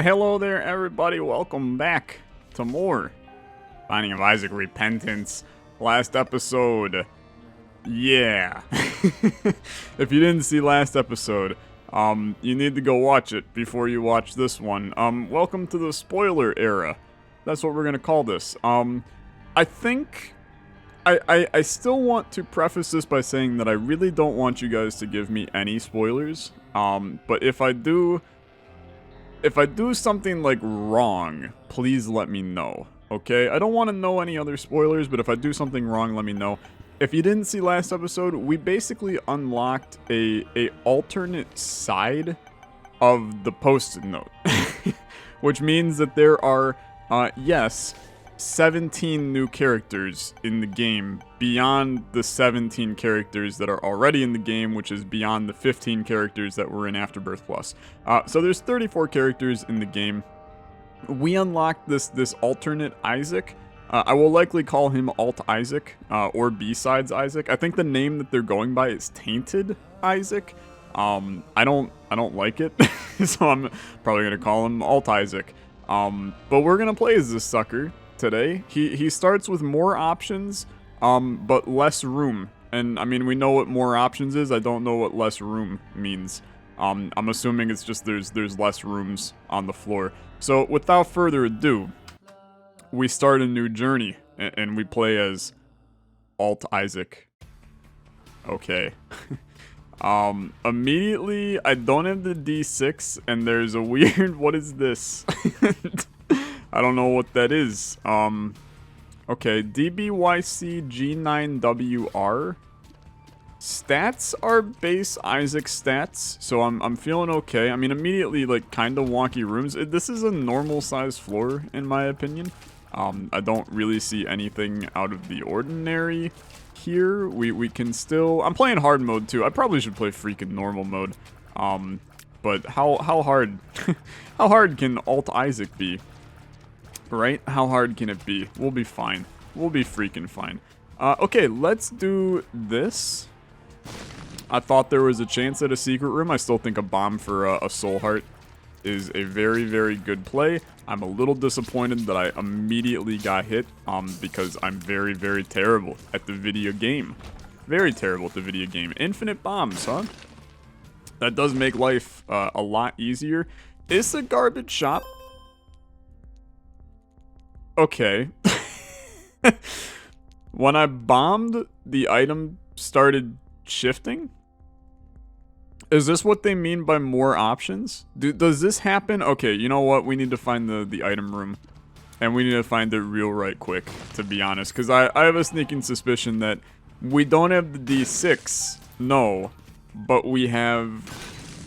Hello there, everybody. Welcome back to more Binding of Isaac Repentance. Last episode. Yeah. If you didn't see last episode, you need to go watch it before you watch this one. Welcome to the spoiler era. That's what we're gonna call this. I think I still want to preface this by saying that I really don't want you guys to give me any spoilers. But if I do something like wrong, please let me know. Okay? I don't want to know any other spoilers, but if I do something wrong, let me know. If you didn't see last episode, we basically unlocked a alternate side of the post-it note. Which means that there are, yes, 17 new characters in the game beyond the 17 characters that are already in the game, which is beyond the 15 characters that were in Afterbirth Plus. So there's 34 characters in the game. We unlocked this alternate Isaac. I will likely call him Alt Isaac, or B-Sides Isaac. I think the name that they're going by is Tainted Isaac. I don't like it, so I'm probably gonna call him Alt Isaac. But we're gonna play as this sucker today. He starts with more options, but less room. And I mean, we know what more options is. I don't know what less room means. I'm assuming it's just there's less rooms on the floor. So without further ado, we start a new journey and we play as Alt Isaac. Okay. Immediately I don't have the D6 and there's a weird, what is this? I don't know what that is. Okay, DBYC G9WR. Stats are base Isaac stats, so I'm feeling okay. I mean, immediately, like, kind of wonky rooms. This is a normal size floor, in my opinion. I don't really see anything out of the ordinary here. We can still... I'm playing hard mode, too. I probably should play freaking normal mode. But how hard... how hard can Alt Isaac be? Right? How hard can it be? We'll be fine. We'll be freaking fine. Okay, let's do this. I thought there was a chance at a secret room. I still think a bomb for a soul heart is a very, very good play. I'm a little disappointed that I immediately got hit, because I'm very, very terrible at the video game. Very terrible at the video game. Infinite bombs, huh? That does make life a lot easier. It's a garbage shop. Okay. When I bombed, the item started shifting? Is this what they mean by more options? Does this happen? Okay, you know what? We need to find the item room. And we need to find it real right quick, to be honest. Because I have a sneaking suspicion that we don't have the D6, no. But we have...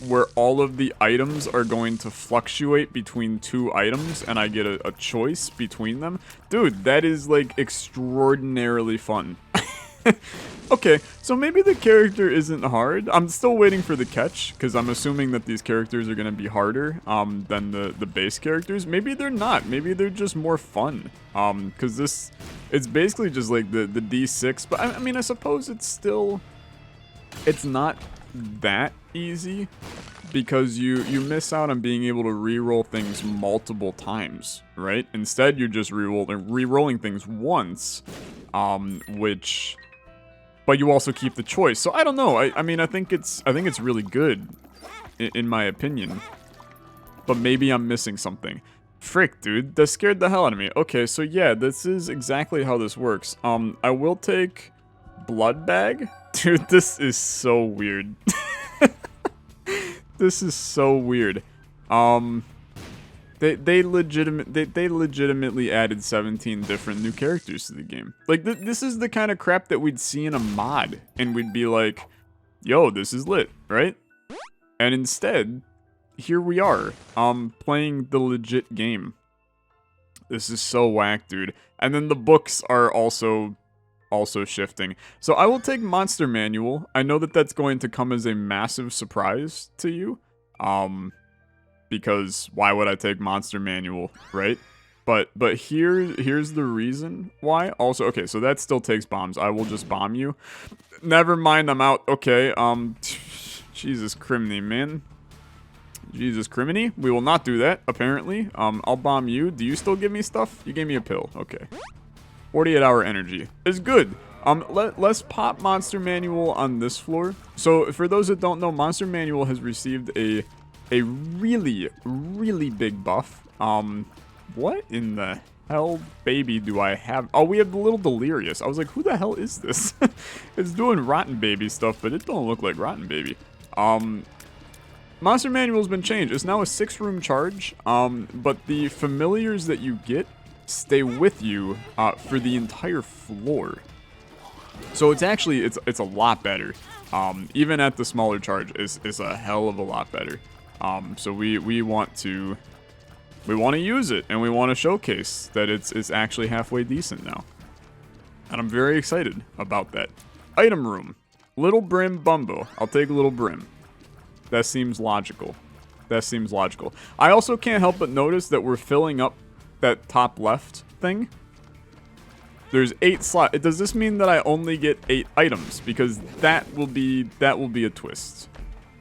where all of the items are going to fluctuate between two items and I get a choice between them. Dude, that is like extraordinarily fun. Okay, so maybe the character isn't hard. I'm still waiting for the catch because I'm assuming that these characters are going to be harder than the base characters. Maybe they're not. Maybe they're just more fun. Because it's basically just like the D6. But I mean, I suppose it's still... it's not that easy because you miss out on being able to re-roll things multiple times, right? Instead, you're just re-rolling things once, which, but you also keep the choice. So I don't know. I mean, I think it's really good, in my opinion. But maybe I'm missing something. Frick, dude, that scared the hell out of me. Okay, so yeah, this is exactly how this works. I will take Blood Bag. Dude, this is so weird. This is so weird. They legitimately added 17 different new characters to the game. Like, this is the kind of crap that we'd see in a mod, and we'd be like, yo, this is lit, right? And instead, here we are, playing the legit game. This is so whack, dude. And then the books are also shifting. So I will take Monster Manual. I know that that's going to come as a massive surprise to you. Because why would I take Monster Manual, right? But here's the reason why. Also, okay, so that still takes bombs. I will just bomb you. Never mind, I'm out. Okay, Jesus criminy, man. Jesus criminy. We will not do that, apparently. I'll bomb you. Do you still give me stuff? You gave me a pill. Okay. 48-hour energy is good. Let's pop Monster Manual on this floor. So for those that don't know, Monster Manual has received a really, really big buff. What in the hell, baby, do I have? Oh, we have the little Delirious. I was like, who the hell is this? It's doing Rotten Baby stuff, but it don't look like Rotten Baby. Monster Manual's been changed. It's now a 6-room charge, but the familiars that you get stay with you for the entire floor. So it's actually, it's a lot better. Even at the smaller charge, it's a hell of a lot better. So we want to use it, and we want to showcase that it's actually halfway decent now. And I'm very excited about that. Item room. Little Brim Bumbo. I'll take Little Brim. That seems logical. That seems logical. I also can't help but notice that we're filling up that top left thing. There's 8 slots. Does this mean that I only get 8 items? Because that will be a twist.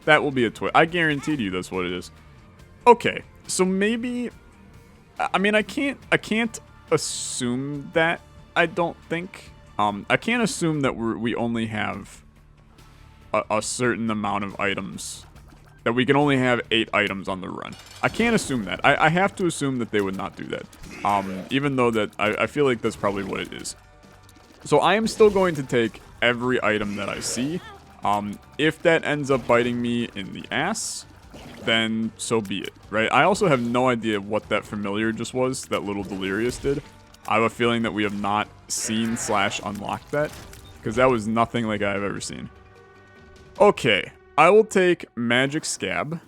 That will be a twist. I guaranteed you that's what it is. Okay, so maybe, I mean, I can't assume that. I don't think. I can't assume that we only have a certain amount of items. That we can only have 8 items on the run. I can't assume that. I have to assume that they would not do that. Even though that I feel like that's probably what it is. So I am still going to take every item that I see. If that ends up biting me in the ass, then so be it, right? I also have no idea what that familiar just was, that little Delirious did. I have a feeling that we have not seen / unlocked that, because that was nothing like I've ever seen. Okay. I will take Magic Scab.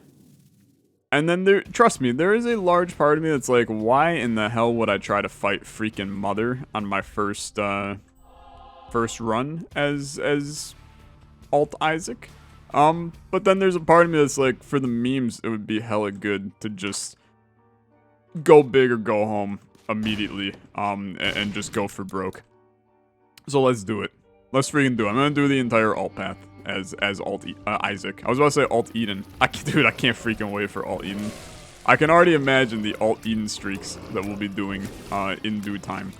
And then trust me, there is a large part of me that's like, why in the hell would I try to fight freaking Mother on my first run as Alt Isaac? But then there's a part of me that's like, for the memes, it would be hella good to just go big or go home immediately, and just go for broke. So let's do it. Let's freaking do it. I'm gonna do the entire alt path as Alt Isaac. I was about to say Alt Eden. Dude, I can't freaking wait for Alt Eden. I can already imagine the Alt Eden streaks that we'll be doing in due time.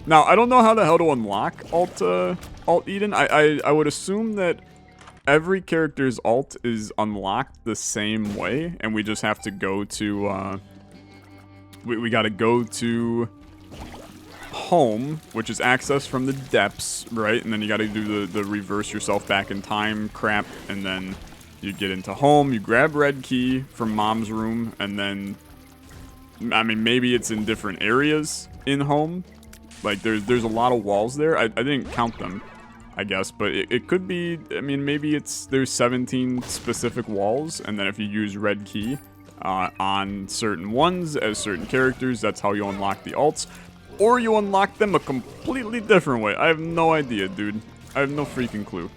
Now, I don't know how the hell to unlock Alt Eden. I would assume that every character's alt is unlocked the same way, and we just have to go to we gotta go to home, which is access from the depths, right? And then you got to do the reverse yourself back in time crap, and then you get into home, you grab red key from mom's room, and then, I mean, maybe it's in different areas in home. Like, there's a lot of walls there. I didn't count them, I guess, but it could be, I mean, maybe there's 17 specific walls, and then if you use red key on certain ones as certain characters, that's how you unlock the alts. Or you unlock them a completely different way. I have no idea, dude. I have no freaking clue.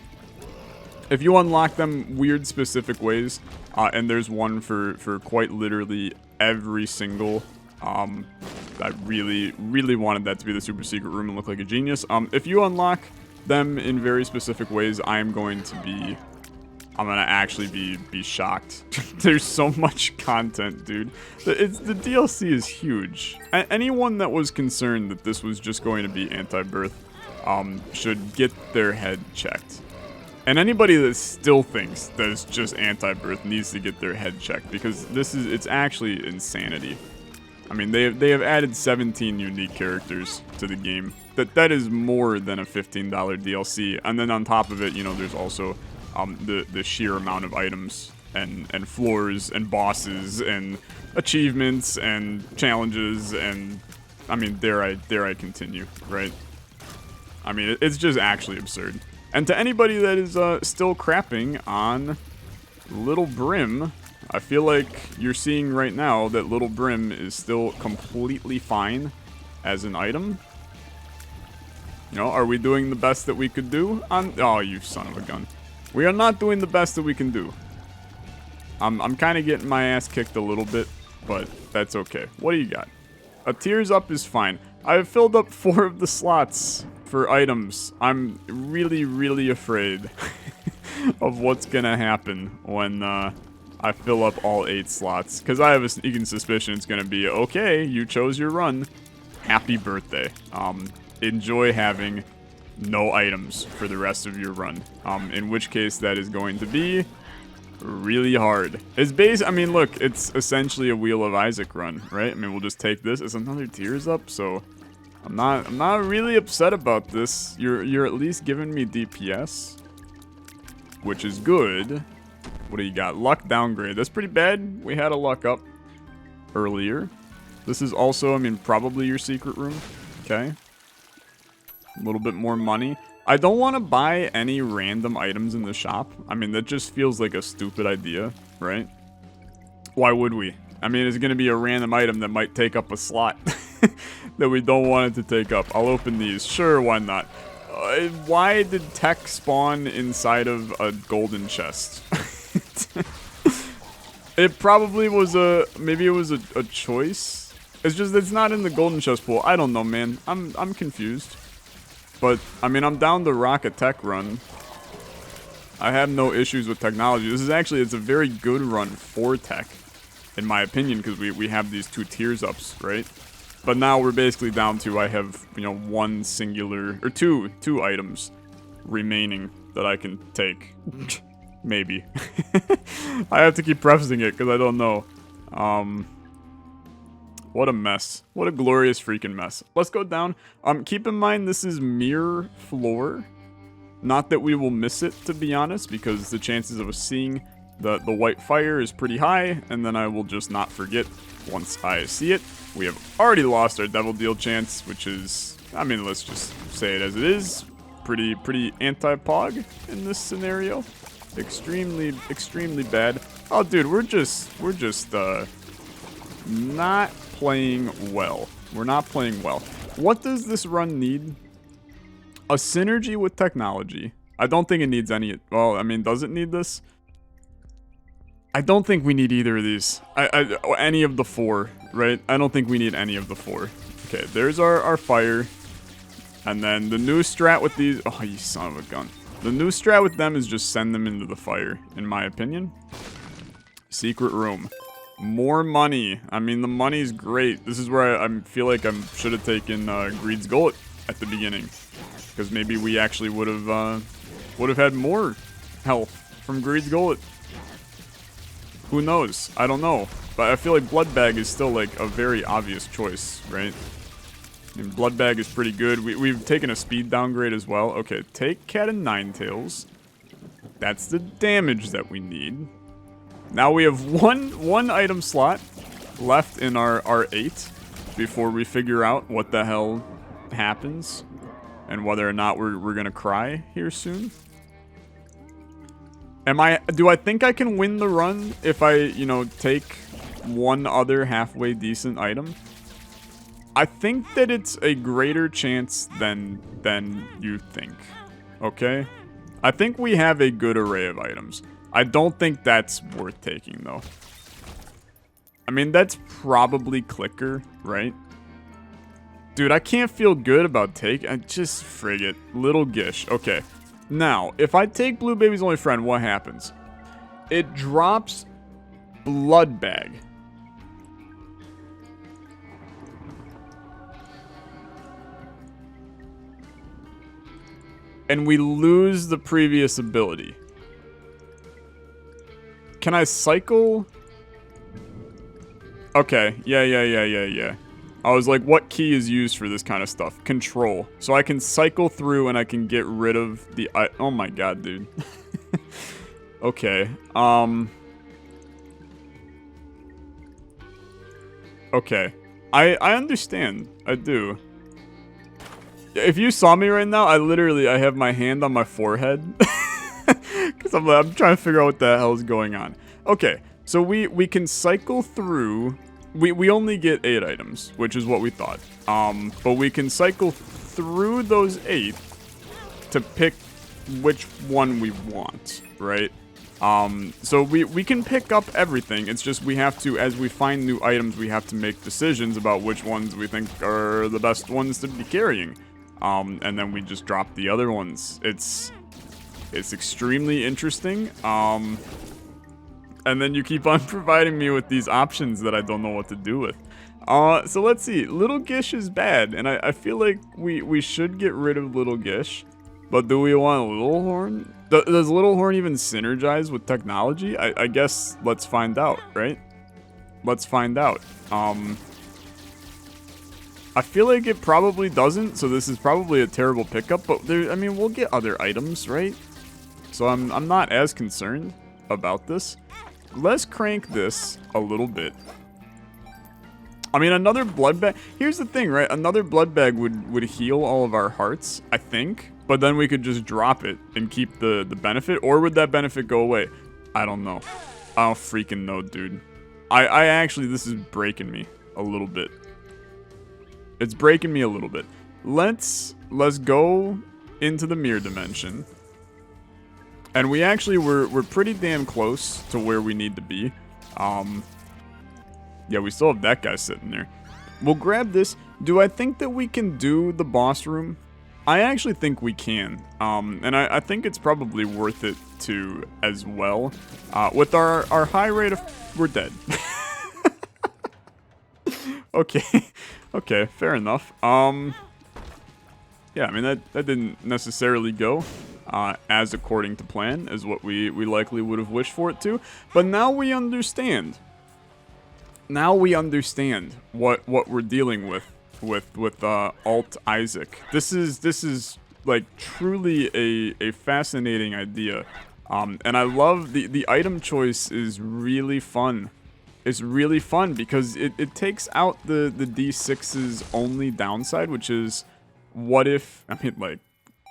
If you unlock them weird specific ways, and there's one for quite literally every single, I really, really wanted that to be the super secret room and look like a genius. If you unlock them in very specific ways, I'm gonna actually be shocked. There's so much content, dude. The DLC is huge. Anyone that was concerned that this was just going to be anti-birth should get their head checked. And anybody that still thinks that it's just anti-birth needs to get their head checked, because it's actually insanity. I mean, they have added 17 unique characters to the game. That is more than a $15 DLC. And then on top of it, you know, there's also the sheer amount of items and floors and bosses and achievements and challenges, and I mean, dare I continue, right? I mean, it's just actually absurd. And to anybody that is still crapping on Little Brim, I feel like you're seeing right now that Little Brim is still completely fine as an item. You know, are we doing the best that we could do on... Oh, you son of a gun. We are not doing the best that we can do. I'm kind of getting my ass kicked a little bit, but that's okay. What do you got? A Tears Up is fine. I've filled up 4 of the slots for items. I'm really, really afraid of what's gonna happen when I fill up all 8 slots. Because I have a sneaking suspicion it's going to be, okay, you chose your run. Happy birthday. Enjoy having no items for the rest of your run. In which case that is going to be really hard. I mean, look, it's essentially a Wheel of Isaac run, right? I mean, we'll just take this. It's another Tears Up, so I'm not really upset about this. You're at least giving me DPS, which is good. What do you got? Luck downgrade. That's pretty bad. We had a luck up earlier. This is also, I mean, probably your secret room. Okay. A little bit more money. I don't want to buy any random items in the shop. I mean, that just feels like a stupid idea, right? Why would we? I mean, it's going to be a random item that might take up a slot that we don't want it to take up. I'll open these. Sure, why not? Why did tech spawn inside of a golden chest? It probably was maybe it was a choice. It's just, it's not in the golden chest pool. I don't know, man. I'm confused. But, I mean, I'm down to rock a tech run. I have no issues with technology. This is actually, it's a very good run for tech, in my opinion, because we have these 2 Tears Ups, right? But now we're basically down to, I have, you know, 1 singular, or two items remaining that I can take. Maybe. I have to keep prefacing it, because I don't know. What a mess. What a glorious freaking mess. Let's go down. Keep in mind this is mirror floor. Not that we will miss it, to be honest, because the chances of us seeing the white fire is pretty high, and then I will just not forget once I see it. We have already lost our Devil Deal chance, which is, I mean, let's just say it as it is. Pretty anti-pog in this scenario. Extremely bad. Oh, dude, we're just not playing well. We're not playing well. What does this run need? A synergy with technology. I don't think it needs any. Well, I mean, does it need this? I don't think we need either of these. Any of the 4, right? I don't think we need any of the 4. Okay, there's our fire. And then the new strat with these. Oh, you son of a gun. The new strat with them is just send them into the fire, in my opinion. Secret room. More money. I mean, the money's great. This is where I feel like I should have taken Greed's Gullet at the beginning, because maybe we actually would have had more health from Greed's Gullet. Who knows? I don't know. But I feel like Blood Bag is still like a very obvious choice, right? I mean, Blood Bag is pretty good. We've taken a speed downgrade as well. Okay, take Cat and Ninetails. That's the damage that we need. Now we have one item slot left in our 8 before we figure out what the hell happens and whether or not we're gonna cry here soon. Do I think I can win the run if I, you know, take one other halfway decent item? I think that it's a greater chance than you think. Okay? I think we have a good array of items. I don't think that's worth taking, though. I mean, that's probably clicker, right? Dude, I can't feel good about just frig it. Little Gish. Okay. Now, if I take Blue Baby's Only Friend, what happens? It drops Blood Bag. And we lose the previous ability. Can I cycle? Okay, yeah. I was like, what key is used for this kind of stuff? Control. So I can cycle through and I can get rid of the... oh my god, dude. Okay, okay. I understand. I do. If you saw me right now, I have my hand on my forehead. Because I'm trying to figure out what the hell is going on. Okay, so we can cycle through... We only get 8 items, which is what we thought. But we can cycle through those 8 to pick which one we want, right? So we can pick up everything. It's just we have to, as we find new items, we have to make decisions about which ones we think are the best ones to be carrying. And then we just drop the other ones. It's extremely interesting. and then you keep on providing me with these options that I don't know what to do with. So let's see. Little Gish is bad, and I feel like we should get rid of Little Gish. But do we want Little Horn? Does Little Horn even synergize with technology? I guess let's find out, right? Let's find out. I feel like it probably doesn't, so this is probably a terrible pickup, but I mean, we'll get other items, right? So I'm not as concerned about this. Let's crank this a little bit. I mean, another blood bag. Here's the thing, right? Another blood bag would heal all of our hearts, I think. But then we could just drop it and keep the benefit. Or would that benefit go away? I don't know. I don't freaking know, dude. I actually, this is breaking me a little bit. It's breaking me a little bit. Let's go into the mirror dimension. And we actually, we're pretty damn close to where we need to be. Yeah, we still have that guy sitting there. We'll grab this. Do I think that we can do the boss room? I actually think we can. And I think it's probably worth it too as well. With our high rate of... We're dead. Okay. Okay, fair enough. Yeah, I mean, that didn't necessarily go as according to plan as what we likely would have wished for it to. But now we understand. Now we understand what we're dealing with Alt Isaac. This is like truly a fascinating idea. And I love the item choice is really fun. It's really fun because it takes out the D6's only downside, which is what if, I mean, like,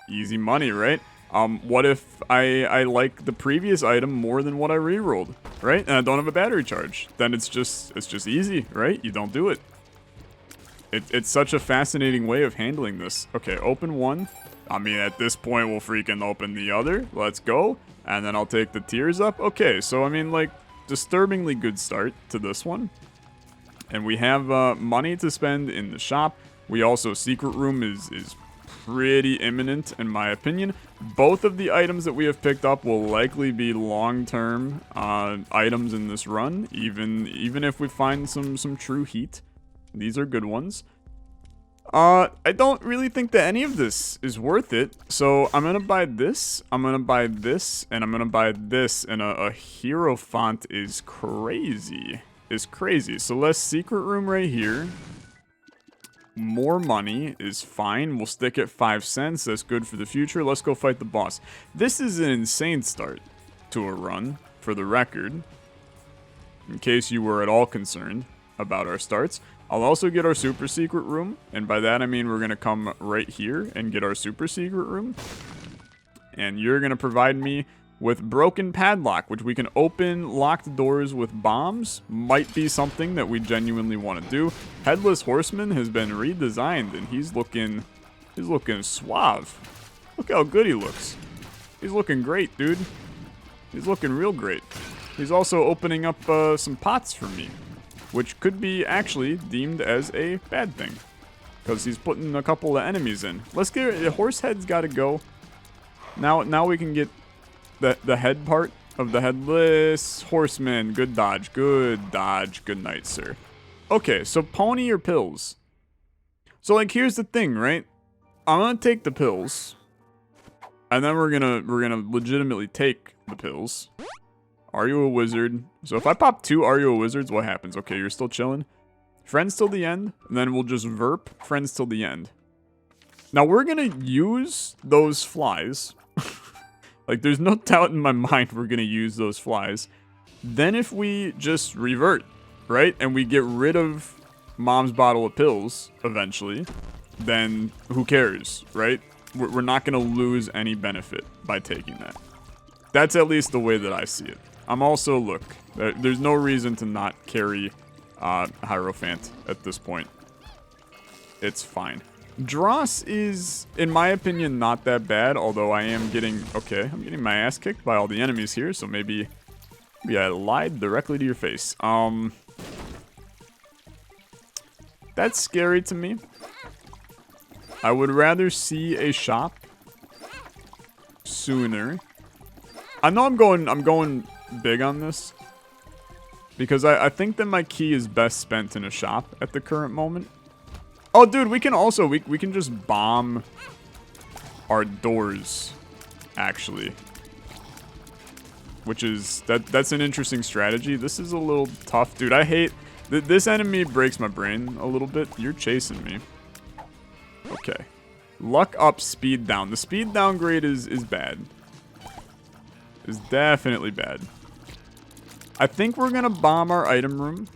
easy money, right? What if I like the previous item more than what I rerolled, right? And I don't have a battery charge. Then it's just easy, right? You don't do it. It's such a fascinating way of handling this. Okay, open one. I mean, at this point, we'll freaking open the other. Let's go. And then I'll take the tiers up. Okay, so I mean, like, disturbingly good start to this one. And we have money to spend in the shop. We also, secret room is pretty imminent in my opinion. Both of the items that we have picked up will likely be long-term items in this run, even if we find some true heat. These are good ones. I don't really think that any of this is worth it, so I'm gonna buy this, I'm gonna buy this, and I'm gonna buy this, and a Hierophant is crazy. So let's secret room right here. More money is fine. We'll stick at 5 cents. That's good for the future. Let's go fight the boss. This is an insane start to a run, for the record. In case you were at all concerned about our starts. I'll also get our super secret room. And by that I mean we're going to come right here and get our super secret room. And you're going to provide me with broken padlock, which we can open locked doors with bombs. Might be something that we genuinely want to do. Headless Horseman has been redesigned, and he's looking suave. Look how good he looks. He's looking great, dude. He's looking real great. He's also opening up some pots for me, which could be actually deemed as a bad thing, because he's putting a couple of enemies in. Let's get the horse head's got to go. Now we can get the head part of the Headless Horseman. Good dodge. Good night, sir. Okay, so pony or pills? So, like, here's the thing, right? I'm gonna take the pills, and then we're gonna legitimately take the pills. Are you a wizard? So if I pop 2 Are You a Wizards, what happens? Okay, you're still chilling. Friends till the end, and then we'll just verp friends till the end. Now we're gonna use those flies. Like, there's no doubt in my mind we're going to use those flies. Then if we just revert, right, and we get rid of Mom's bottle of pills eventually, then who cares, right? We're not going to lose any benefit by taking that. That's at least the way that I see it. I'm also, look, there's no reason to not carry Hierophant at this point. It's fine. Dross is, in my opinion, not that bad, although I am getting, okay, I'm getting my ass kicked by all the enemies here, so maybe I lied directly to your face. That's scary to me. I would rather see a shop sooner. I know I'm going big on this, Because I think that my key is best spent in a shop at the current moment. Oh, dude, we can also, we can just bomb our doors, actually. Which is, that's an interesting strategy. This is a little tough. Dude, I hate, this enemy breaks my brain a little bit. You're chasing me. Okay. Luck up, speed down. The speed downgrade is bad. Is definitely bad. I think we're gonna bomb our item room.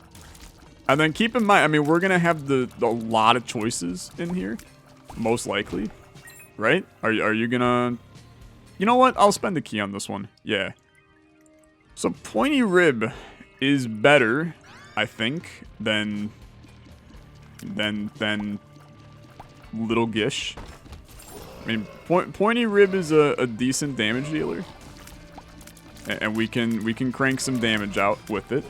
And then keep in mind, I mean, we're gonna have the lot of choices in here. Most likely. Right? Are you gonna... You know what? I'll spend the key on this one. Yeah. So Pointy Rib is better, I think, than Little Gish. I mean, Pointy Rib is a decent damage dealer. And we can crank some damage out with it.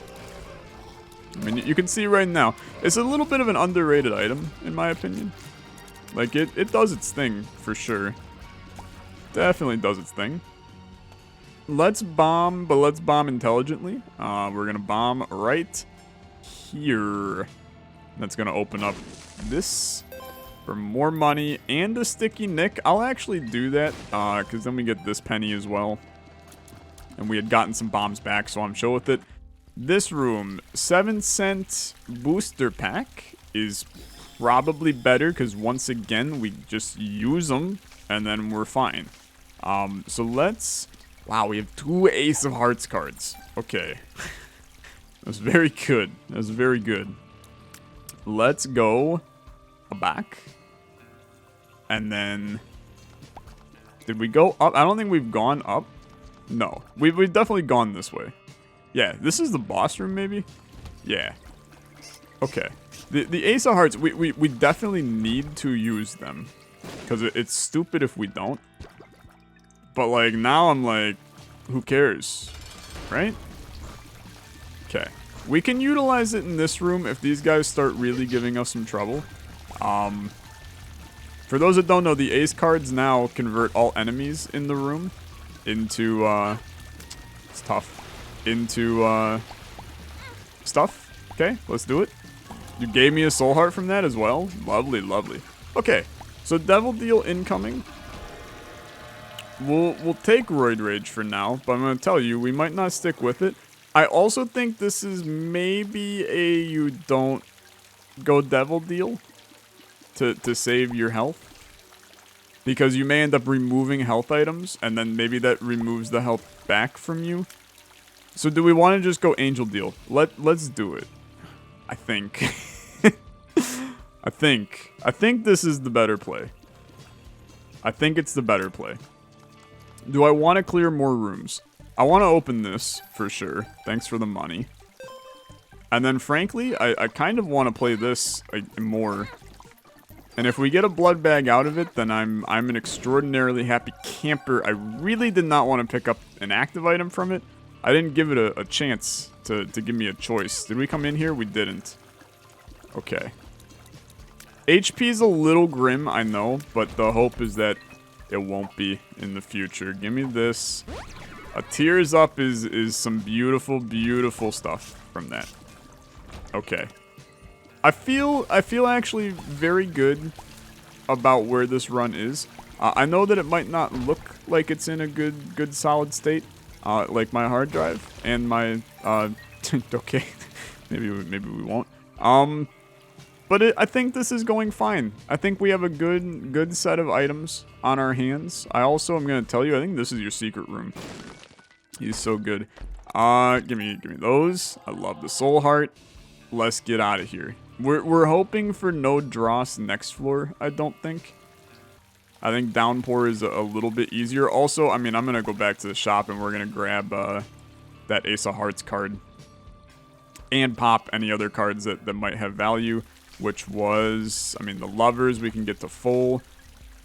I mean, you can see right now, it's a little bit of an underrated item, in my opinion. Like, it does its thing, for sure. Definitely does its thing. Let's bomb, but let's bomb intelligently. We're gonna bomb right here. That's gonna open up this for more money and a sticky nick. I'll actually do that, because then we get this penny as well. And we had gotten some bombs back, so I'm chill with it. This room, 7-cent booster pack is probably better, because once again, we just use them, and then we're fine. So let's... Wow, we have 2 Ace of Hearts cards. Okay. That's very good. That's very good. Let's go back. And then... Did we go up? I don't think we've gone up. No. We've definitely gone this way. Yeah, this is the boss room, maybe? Yeah. Okay. The Ace of Hearts, we definitely need to use them. Because it's stupid if we don't. But, like, now I'm like, who cares? Right? Okay. We can utilize it in this room if these guys start really giving us some trouble. For those that don't know, the Ace cards now convert all enemies in the room into, it's tough. Into, stuff. Okay, let's do it. You gave me a soul heart from that as well. Lovely, lovely. Okay, so Devil Deal incoming. We'll take Roid Rage for now, but I'm going to tell you, we might not stick with it. I also think this is maybe a you don't go Devil Deal to save your health. Because you may end up removing health items, and then maybe that removes the health back from you. So do we want to just go Angel Deal? Let's do it. I think. I think this is the better play. I think it's the better play. Do I want to clear more rooms? I want to open this, for sure. Thanks for the money. And then, frankly, I kind of want to play this more. And if we get a blood bag out of it, then I'm an extraordinarily happy camper. I really did not want to pick up an active item from it. I didn't give it a chance to give me a choice. Did we come in here? We didn't. Okay. HP's a little grim, I know, but the hope is that it won't be in the future. Give me this. A Tears Up is some beautiful, beautiful stuff from that. Okay. I feel actually very good about where this run is. I know that it might not look like it's in a good solid state, like my hard drive and my okay, maybe we won't. But I think this is going fine. I think we have a good set of items on our hands. I also am gonna tell you, I think this is your secret room. He's so good. Give me those. I love the soul heart. Let's get out of here. We're hoping for no dross next floor, I don't think. I think Downpour is a little bit easier. Also, I mean, I'm gonna go back to the shop and we're gonna grab that Ace of Hearts card. And pop any other cards that might have value. Which was, I mean, the Lovers, we can get to full.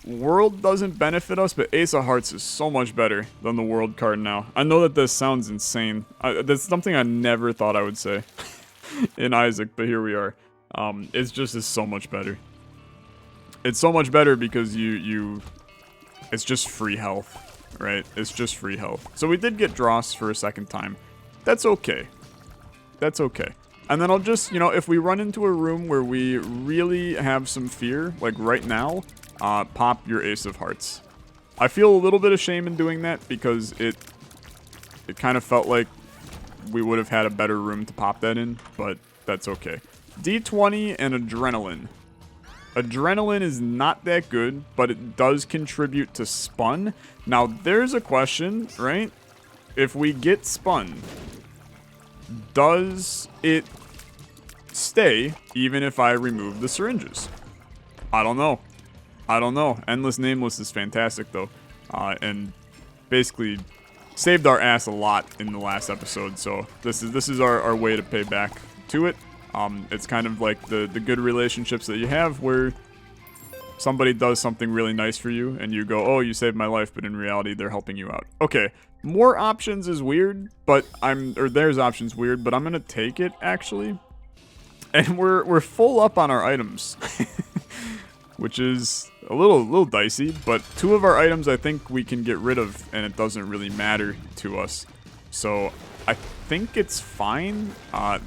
World doesn't benefit us, but Ace of Hearts is so much better than the World card now. I know that this sounds insane. That's something I never thought I would say in Isaac, but here we are. It's just is so much better. It's so much better because it's just free health, right? It's just free health. So we did get Dross for a second time. That's okay. That's okay. And then I'll just, you know, if we run into a room where we really have some fear, like right now, pop your Ace of Hearts. I feel a little bit of shame in doing that because it kind of felt like we would have had a better room to pop that in, but that's okay. D20 and Adrenaline. Adrenaline is not that good, but it does contribute to Spun. Now, there's a question, right? If we get Spun, does it stay even if I remove the syringes? I don't know. I don't know. Endless Nameless is fantastic, though. And basically saved our ass a lot in the last episode, so this is our way to pay back to it. It's kind of like the good relationships that you have where somebody does something really nice for you and you go, oh, you saved my life, but in reality they're helping you out. Okay, more options is weird, but there's options weird, but I'm gonna take it actually. And we're full up on our items. Which is a little dicey, but 2 of our items I think we can get rid of and it doesn't really matter to us. So I think it's fine.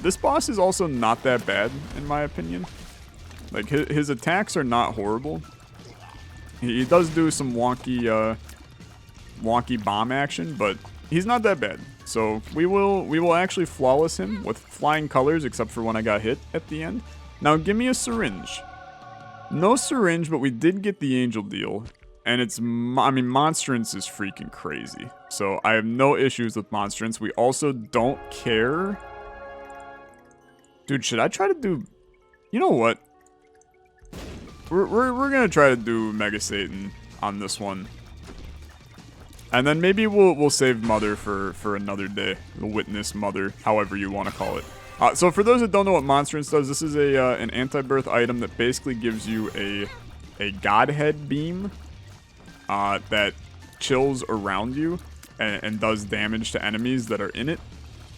This boss is also not that bad in my opinion. Like his attacks are not horrible. He does do some wonky bomb action, but he's not that bad. So we will actually flawless him with flying colors except for when I got hit at the end. Now give me a syringe. No syringe, but we did get the angel deal. And it's, I mean, Monstrance is freaking crazy. So I have no issues with Monstrance. We also don't care. Dude, should I try to do... You know what? We're gonna try to do Mega Satan on this one. And then maybe we'll save Mother for another day. The Witness Mother, however you want to call it. So for those that don't know what Monstrance does, this is an anti-birth item that basically gives you a Godhead beam that chills around you and does damage to enemies that are in it.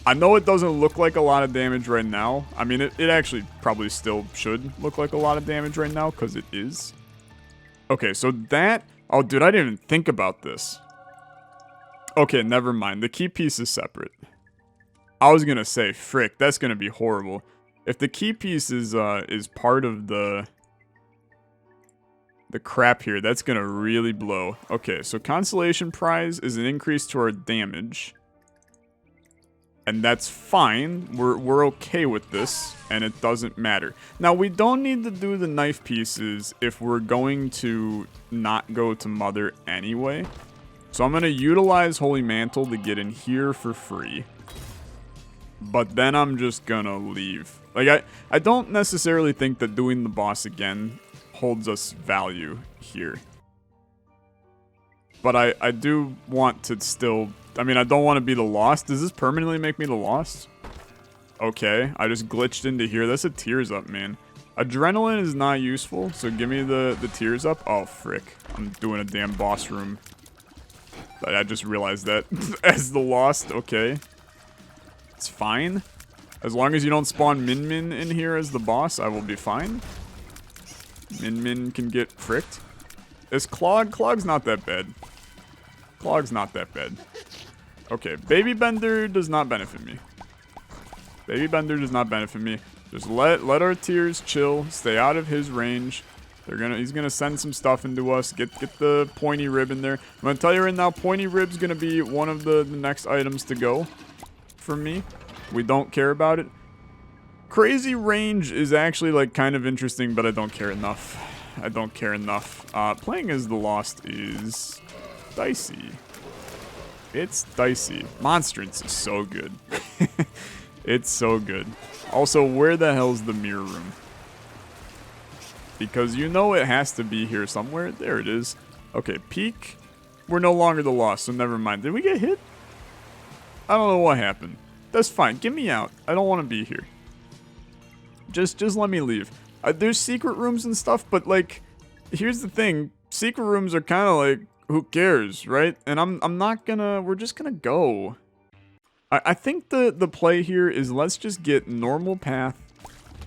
I know it doesn't look like a lot of damage right now. I mean, it actually probably still should look like a lot of damage right now because it is. Okay, so that... Oh, dude, I didn't even think about this. Okay, never mind. The key piece is separate. I was gonna say, frick, that's gonna be horrible. If the key piece is part of the crap here, that's gonna really blow. Okay, so Consolation Prize is an increase to our damage. And that's fine. We're okay with this, and it doesn't matter. Now, we don't need to do the knife pieces if we're going to not go to Mother anyway. So I'm gonna utilize Holy Mantle to get in here for free. But then I'm just gonna leave. Like, I don't necessarily think that doing the boss again holds us value here. But I do want to still... I mean, I don't want to be the Lost. Does this permanently make me the Lost? Okay, I just glitched into here. That's a Tears Up, man. Adrenaline is not useful, so give me the Tears Up. Oh, frick. I'm doing a damn boss room. I just realized that as the Lost. Okay. It's fine. As long as you don't spawn Min Min in here as the boss, I will be fine. Min Min can get fricked. Is Clog? Clog's not that bad. Clog's not that bad. Okay, Baby Bender does not benefit me. Baby Bender does not benefit me. Just let our tears chill. Stay out of his range. He's gonna send some stuff into us. Get the pointy rib in there. I'm gonna tell you right now, pointy rib's gonna be one of the next items to go for me. We don't care about it. Crazy range is actually like kind of interesting, but I don't care enough. I don't care enough. Playing as the Lost is dicey. It's dicey. Monstrance is so good. It's so good. Also, where the hell's the mirror room? Because you know it has to be here somewhere. There it is. Okay, peek. We're no longer the Lost, so never mind. Did we get hit? I don't know what happened. That's fine. Get me out. I don't want to be here. Just let me leave. There's secret rooms and stuff, but like, here's the thing. Secret rooms are kind of like, who cares, right? And I'm not gonna, we're just gonna go. I think the play here is let's just get normal path,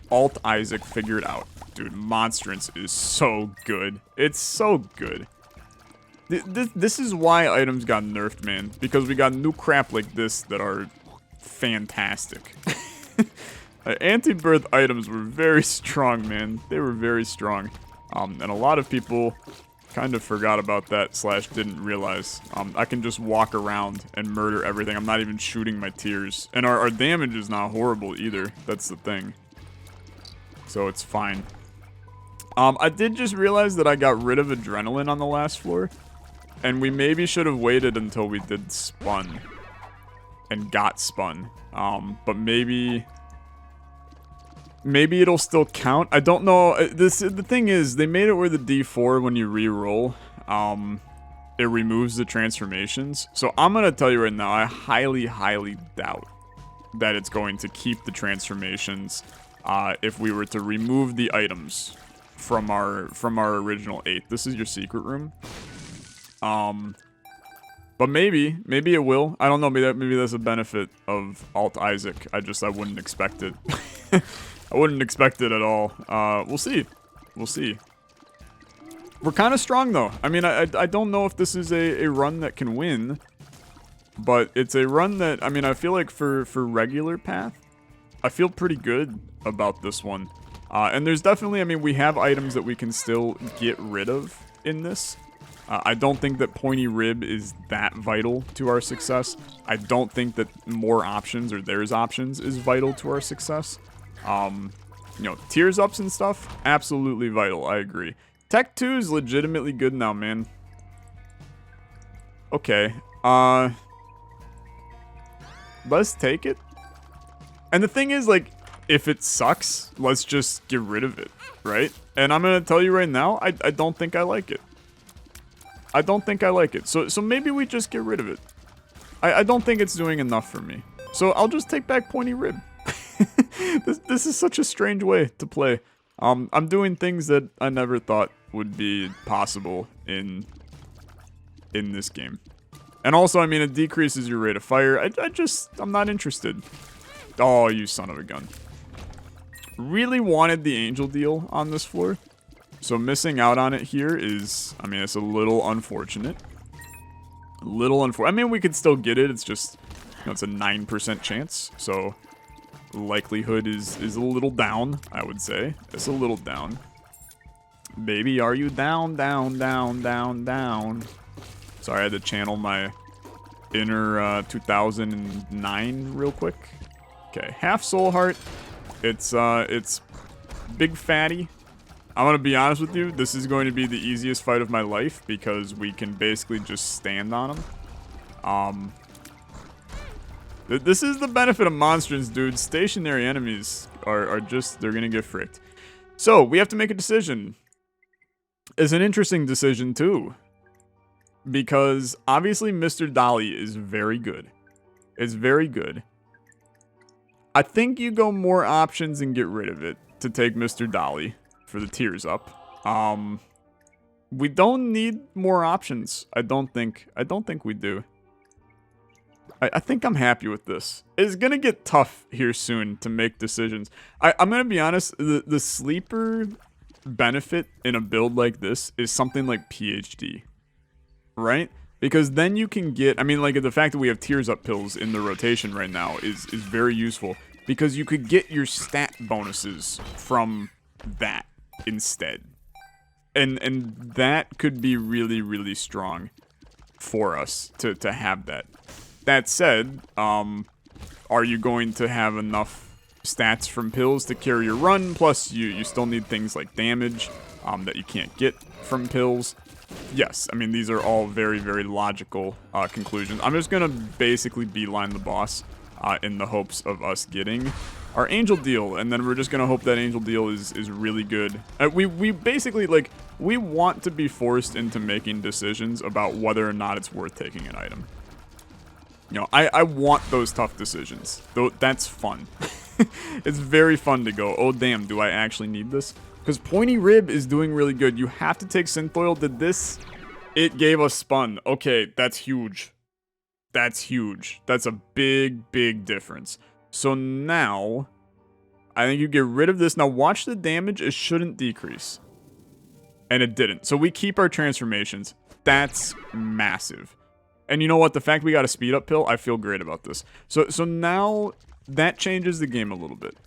Alt Isaac figured out. Dude, Monstrance is so good. It's so good. This is why items got nerfed, man. Because we got new crap like this that are fantastic. Anti-birth items were very strong, man. They were very strong. And a lot of people kind of forgot about that / didn't realize. I can just walk around and murder everything. I'm not even shooting my tears. And our damage is not horrible either. That's the thing. So it's fine. I did just realize that I got rid of adrenaline on the last floor. And we maybe should have waited until we did spun. And got spun. But maybe it'll still count. I don't know. The thing is, they made it where the D4, when you re-roll, it removes the transformations. So I'm going to tell you right now, I highly, highly doubt that it's going to keep the transformations if we were to remove the items from our original 8. This is your secret room. But maybe it will. I don't know. Maybe that's a benefit of Alt Isaac. I wouldn't expect it. I wouldn't expect it at all. We'll see. We'll see. We're kind of strong, though. I mean, I don't know if this is a run that can win. But it's a run that, I mean, I feel like for regular path, I feel pretty good about this one. And there's definitely, I mean, we have items that we can still get rid of in this. I don't think that pointy rib is that vital to our success. I don't think that more options, or there's options, is vital to our success. You know, tears ups and stuff, absolutely vital, I agree. Tech 2 is legitimately good now, man. Okay, let's take it. And the thing is, like, if it sucks, let's just get rid of it, right? And I'm gonna tell you right now, I don't think I like it. I don't think I like it. So maybe we just get rid of it. I don't think it's doing enough for me. So I'll just take back pointy rib. This is such a strange way to play. I'm doing things that I never thought would be possible in this game. And also, I mean, it decreases your rate of fire. I'm not interested. Oh, you son of a gun. Really wanted the angel deal on this floor. So missing out on it here is, I mean, it's a little unfortunate. I mean, we could still get it. It's just, you know, it's a 9% chance. So likelihood is a little down, I would say. It's a little down. Baby, are you down, down, down, down, down? Sorry, I had to channel my inner 2009 real quick. Okay, half soul heart. It's big fatty. I'm going to be honest with you, this is going to be the easiest fight of my life because we can basically just stand on them. This is the benefit of monsters, dude. Stationary enemies are just, they're going to get fricked. So, we have to make a decision. It's an interesting decision, too. Because, obviously, Mr. Dolly is very good. It's very good. I think you go more options and get rid of it to take Mr. Dolly for the tears up. We don't need more options. I don't think we do. I think I'm happy with this. It's gonna get tough here soon to make decisions. I'm gonna be honest, the sleeper benefit in a build like this is something like PhD. Right? Because then you can get, I mean, like, the fact that we have tears up pills in the rotation right now is very useful. Because you could get your stat bonuses from that instead. And that could be really, really strong for us to have that. That said, are you going to have enough stats from pills to carry your run? Plus, you still need things like damage that you can't get from pills. Yes, I mean, these are all very, very logical conclusions. I'm just going to basically beeline the boss in the hopes of us getting our angel deal, and then we're just gonna hope that angel deal is really good. We basically, like, we want to be forced into making decisions about whether or not it's worth taking an item. You know, I want those tough decisions. Though that's fun. It's very fun to go, oh damn, do I actually need this? Because pointy rib is doing really good. You have to take synth oil. Did this? It gave us spun. Okay, that's huge. That's huge. That's a big, big difference. So now, I think you get rid of this. Now watch the damage. It shouldn't decrease. And it didn't. So we keep our transformations. That's massive. And you know what? The fact we got a speed up pill, I feel great about this. So now, that changes the game a little bit.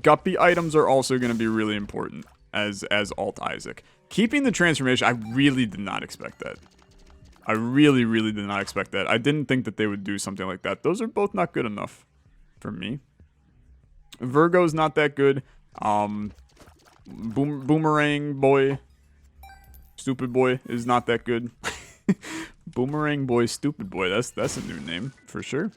Guppy items are also going to be really important as Alt Isaac. Keeping the transformation, I really did not expect that. I really, really did not expect that. I didn't think that they would do something like that. Those are both not good enough for me. Virgo's not that good. Boomerang Boy, Stupid Boy is not that good. Boomerang Boy, Stupid Boy. That's a new name for sure.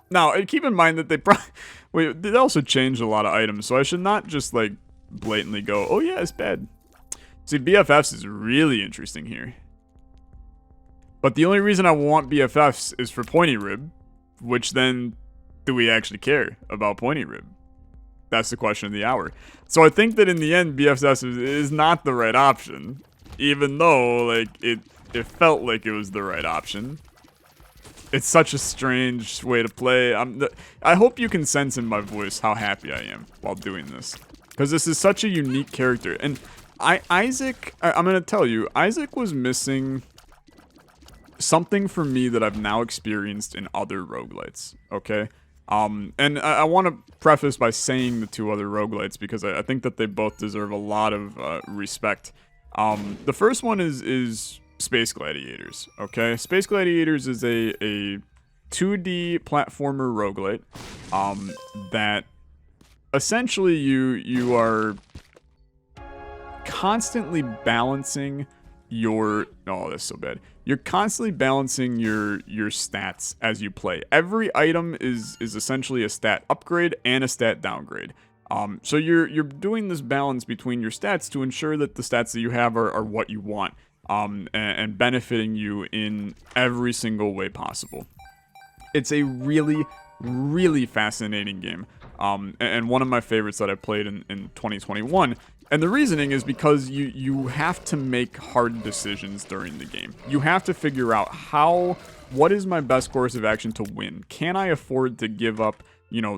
Now, keep in mind that they also changed a lot of items, so I should not just like blatantly go, "Oh yeah, it's bad." See, BFFs is really interesting here. But the only reason I want BFFs is for Pointy Rib, which then, do we actually care about Pointy Rib? That's the question of the hour. So I think that in the end, BFFs is not the right option, even though like it felt like it was the right option. It's such a strange way to play. I hope you can sense in my voice how happy I am while doing this, because this is such a unique character. And Isaac, I'm gonna tell you, Isaac was missing something for me that I've now experienced in other roguelites, okay? And I want to preface by saying the two other roguelites because I think that they both deserve a lot of respect. The first one is Space Gladiators, okay? Space Gladiators is a 2D platformer roguelite that essentially you are constantly balancing your... Oh, that's so bad. You're constantly balancing your stats as you play. Every item is essentially a stat upgrade and a stat downgrade. So you're doing this balance between your stats to ensure that the stats that you have are what you want, and benefiting you in every single way possible. It's a really, really fascinating game, and one of my favorites that I played in 2021. And the reasoning is because you have to make hard decisions during the game. You have to figure out what is my best course of action to win? Can I afford to give up,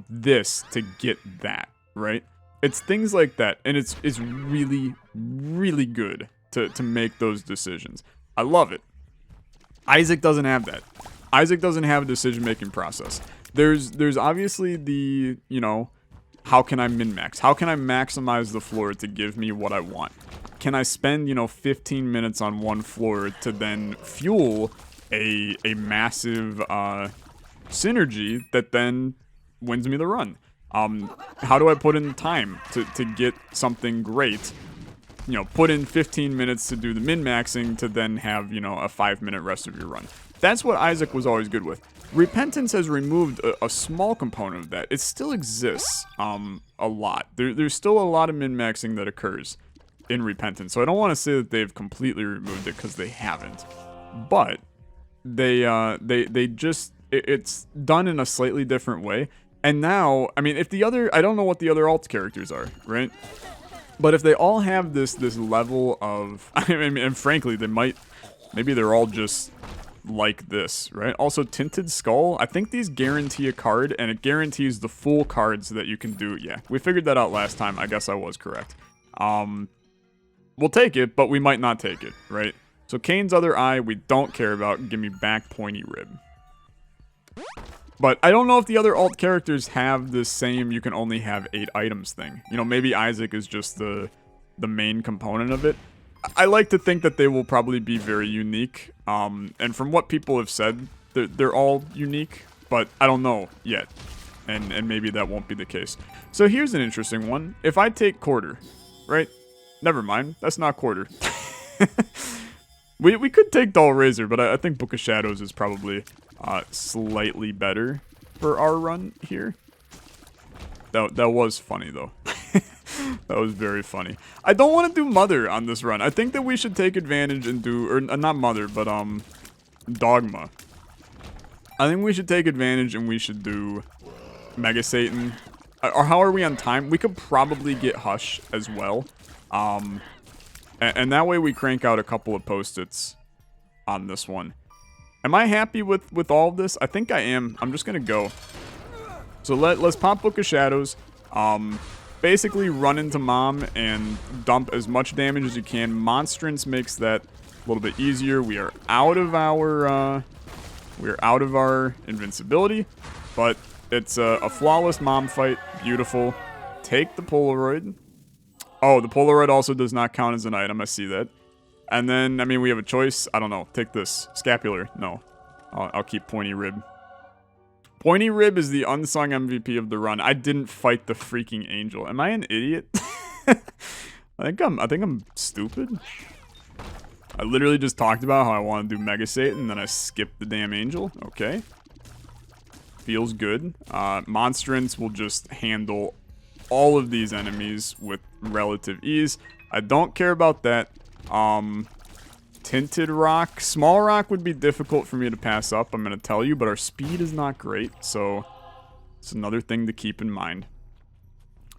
this to get that, right? It's things like that, and it's really, really good to make those decisions. I love it. Isaac doesn't have that. Isaac doesn't have a decision-making process. There's obviously the, how can I min-max? How can I maximize the floor to give me what I want? Can I spend, 15 minutes on one floor to then fuel a massive synergy that then wins me the run? How do I put in time to get something great? Put in 15 minutes to do the min-maxing to then have, a 5-minute rest of your run. That's what Isaac was always good with. Repentance has removed a small component of that. It still exists a lot. There's still a lot of min-maxing that occurs in Repentance. So I don't want to say that they've completely removed it, because they haven't. But they just it's done in a slightly different way. And now, I mean, I don't know what the other alt characters are, right? But if they all have this level of, and frankly, maybe they're all just like this, right? Also, Tinted Skull, I think these guarantee a card, and it guarantees the full cards that you can do. Yeah, we figured that out last time. I guess I was correct. We'll take it, but we might not take it, right? So Kane's other eye, we don't care about. Give me back Pointy Rib. But I don't know if the other alt characters have the same you can only have 8 items thing. Maybe Isaac is just the main component of it. I like to think that they will probably be very unique. And from what people have said, they're all unique, but I don't know yet. And maybe that won't be the case. So here's an interesting one. If I take Quarter, right? Never mind, that's not Quarter. we could take Dull Razor, but I think Book of Shadows is probably slightly better for our run here. That was funny, though. That was very funny. I don't want to do Mother on this run. I think that we should take advantage and do, or not Mother, but Dogma. I think we should take advantage and we should do Mega Satan. Or how are we on time? We could probably get Hush as well. And that way we crank out a couple of post-its on this one. Am I happy with all of this? I think I am. I'm just going to go. So let's pop Book of Shadows. Basically run into Mom and dump as much damage as you can. Monstrance makes that a little bit easier. We are out of our invincibility. But it's a flawless mom fight. Beautiful. Take the Polaroid. Oh, the Polaroid also does not count as an item. I see that. And then, I mean, we have a choice. I don't know. Take this. Scapular. No. I'll keep Pointy Rib. Pointy Rib is the unsung MVP of the run. I didn't fight the freaking angel. Am I an idiot? I think I'm stupid. I literally just talked about how I want to do Mega Satan, and then I skipped the damn angel. Okay. Feels good. Monstrance will just handle all of these enemies with relative ease. I don't care about that. Tinted rock. Small rock would be difficult for me to pass up, I'm going to tell you, but our speed is not great, so it's another thing to keep in mind.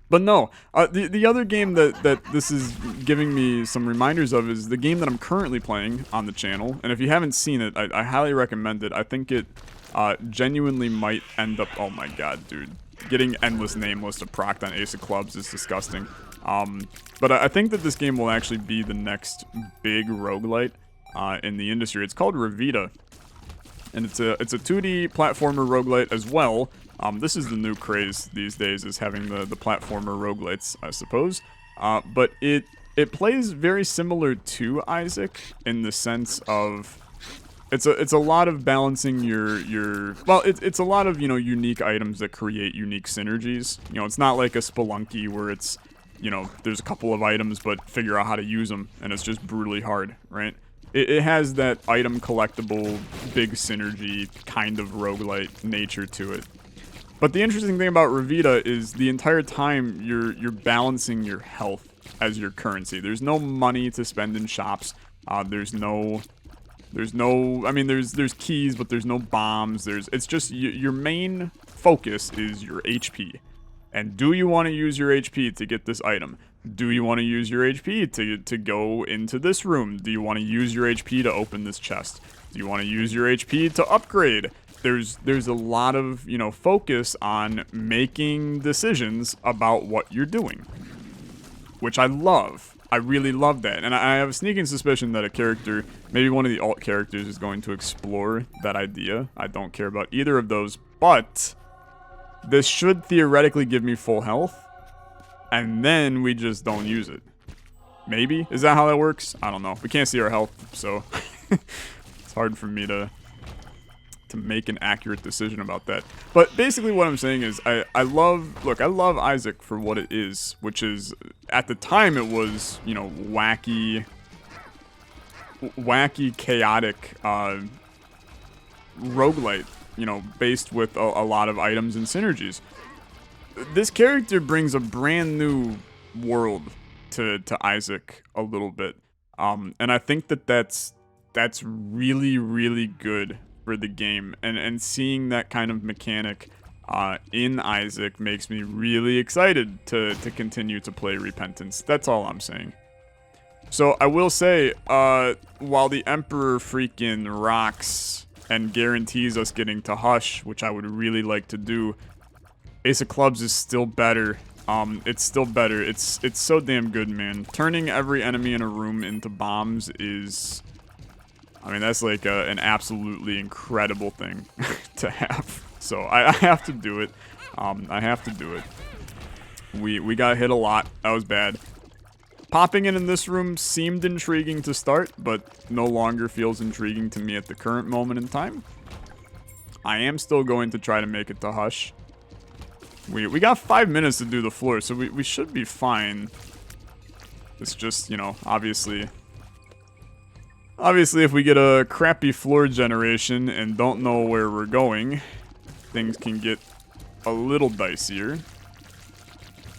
But no, the other game that this is giving me some reminders of is the game that I'm currently playing on the channel, and if you haven't seen it, I highly recommend it. I think it genuinely might end up... Oh my god, dude. Getting Endless Nameless to proc on Ace of Clubs is disgusting. But I think that this game will actually be the next big roguelite in the industry. It's called Revita, and it's a 2D platformer roguelite as well. This is the new craze these days, is having the platformer roguelites, I suppose. But it plays very similar to Isaac in the sense of it's a lot of balancing your well, it's a lot of, you know, unique items that create unique synergies. You know, it's not like a Spelunky where it's, you know, there's a couple of items, but figure out how to use them, and it's just brutally hard, right? It has that item collectible, big synergy kind of roguelite nature to it. But the interesting thing about Revita is the entire time you're balancing your health as your currency. There's no money to spend in shops. There's no I mean, there's keys, but there's no bombs. It's just your main focus is your HP. And do you want to use your HP to get this item? Do you want to use your HP to go into this room? Do you want to use your HP to open this chest? Do you want to use your HP to upgrade? There's a lot of, you know, focus on making decisions about what you're doing, which I love. I really love that. And I have a sneaking suspicion that a character, maybe one of the alt characters, is going to explore that idea. I don't care about either of those, but this should theoretically give me full health, and then we just don't use it. Maybe? Is that how that works? I don't know. We can't see our health, so it's hard for me to make an accurate decision about that. But basically what I'm saying is I love Isaac for what it is, which is, at the time it was, you know, wacky, chaotic roguelite, you know, based with a lot of items and synergies. This character brings a brand new world to Isaac a little bit. And I think that's really, really good for the game. And seeing that kind of mechanic in Isaac makes me really excited to continue to play Repentance. That's all I'm saying. So I will say, while the Emperor freaking rocks and guarantees us getting to Hush, which I would really like to do, Ace of Clubs is still better. It's still better. It's so damn good, man. Turning every enemy in a room into bombs is... I mean, that's like an absolutely incredible thing to have. So I have to do it. I have to do it. We got hit a lot. That was bad. Popping in this room seemed intriguing to start, but no longer feels intriguing to me at the current moment in time. I am still going to try to make it to Hush. We got 5 minutes to do the floor, so we should be fine. It's just, you know, obviously if we get a crappy floor generation and don't know where we're going, things can get a little dicier.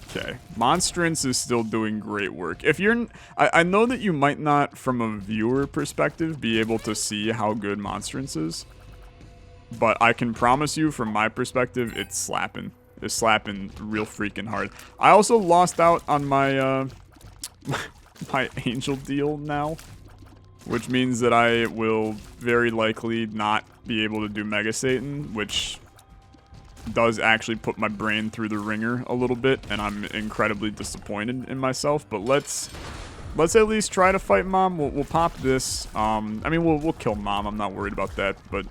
Okay, Monstrance is still doing great work. If you're... I know that you might not, from a viewer perspective, be able to see how good Monstrance is, but I can promise you, from my perspective, it's slapping. It's slapping real freaking hard. I also lost out on my, my angel deal now, which means that I will very likely not be able to do Mega Satan, which does actually put my brain through the ringer a little bit, and I'm incredibly disappointed in myself. But let's at least try to fight Mom. We'll pop this. I mean, we'll kill Mom. I'm not worried about that, but